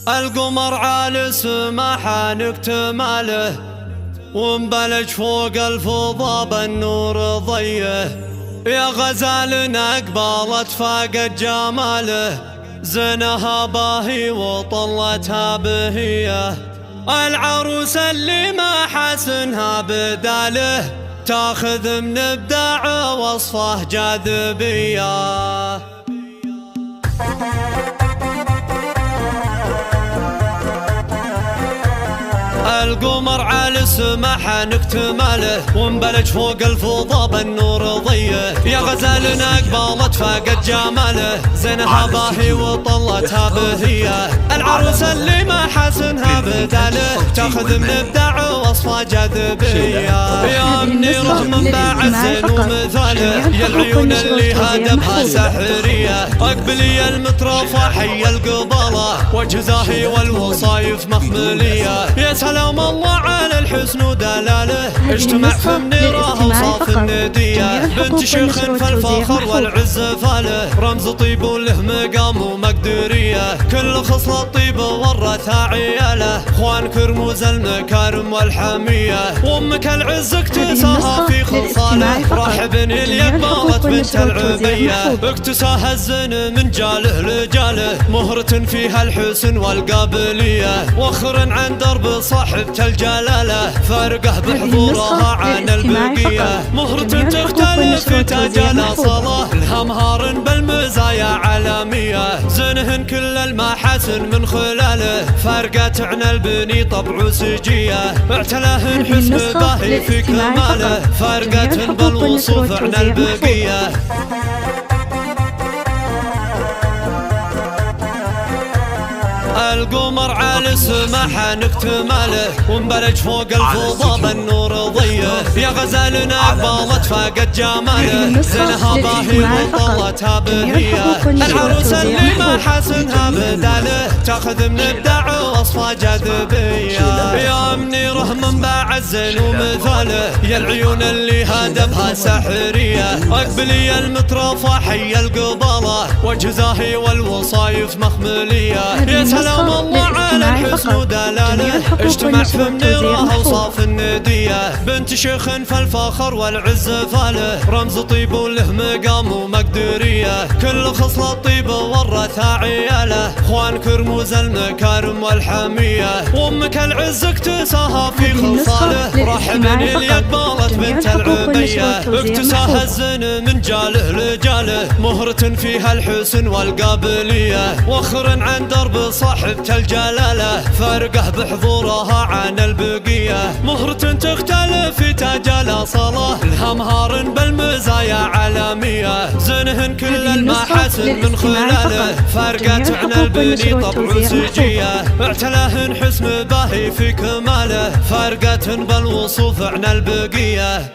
القمر عالي سماحة نكتماله، ومبلج فوق الفضا بالنور ضيه. يا غزال أقبلت فاقت جماله، زنها باهي وطلتها بهيه. العروس اللي ما حسنها بداله، تاخذ من ابداع وصفه جاذبيه. القمر على سماحة نكتماله، ومبلج فوق الفضا بالنور ضيه. يا غزال أقبلت فاقت جماله، زينها باهي وطلتها بهيه. العروس اللي ما حسنها بداله، تاخذ من ابداع وصفه جاذبيه. يا منيره من باع الزين ومثاله، يا العيون اللي هدمها سحريه. اقبلي المترفه حي القباله، وجه زاهي والوصايف مخمليه. يا سلام الله على الحسن ودلاله، اجتمع في منيره وصاف النديه. بنت شيخ فالفخر والعز فاله، رمز طيب وله مقام ومقدوريه. كل خصله طيب ورثها عياله، اخوان كرموز المكارم والحميه. وامك العز اكتساها في خصاله، راحبني اللي قبلت بنت العبيه. اكتساها الزن من جاله لجاله، مهرة فيها الحسن والقابليه. وخر عن درب صاحبة الجلالة، فارقه بحضورها عن البقيه. مهرة تختلف في تاج الاصاله، لها مهار بالمزايا عالميه. زنهن كل المحاسن من خلاله، فارقت عن البني طبع سجيه. اعتلاهن حسن باهي في كماله، فارقتهن بالوصوف عن البقيه. القمر على سماحة نكتماله، ومبلج فوق الفضا بالنور ضيه. يا غزال أقبلت فاقت جماله، زينها باهي وطلتها بهيه. العروس اللي ما حسنها بداله، تاخذ من ابداع وصفه جاذبيه. يا منيره من باع الزين ومثاله، يا العيون اللي هدمها سحريه. اقبلي المترفه حي القباله، وجه زاهي والوصايف مخمليه. يا سلام الله على الحسن ودلاله، اجتمع في منيره وصاف النديه. بنت شيخ فالفخر والعز فاله، رمز طيب وله مقام ومقدوريه. كل خصله طيب ورثها عياله، اخوان كرموز المكارم والحميه. وامك العز اكتساها في خصاله، راحبني اللي قبلت بنت العبيه. اكتساها الزن من جاله لجاله، مهرة فيها الحسن والقابليه. وخر عن درب صاحبة الجلالة، فارقه بحضورها عن البقيه. مهرة تختلف في تاج الاصاله، لها مهار بالمزايا عالميه. زنهن كل المحاسن من خلاله، فارقت عن البني طبع سجيه. اعتلاهن حسن باهي في كماله، فارقتهن بالوصوف عن البقيه.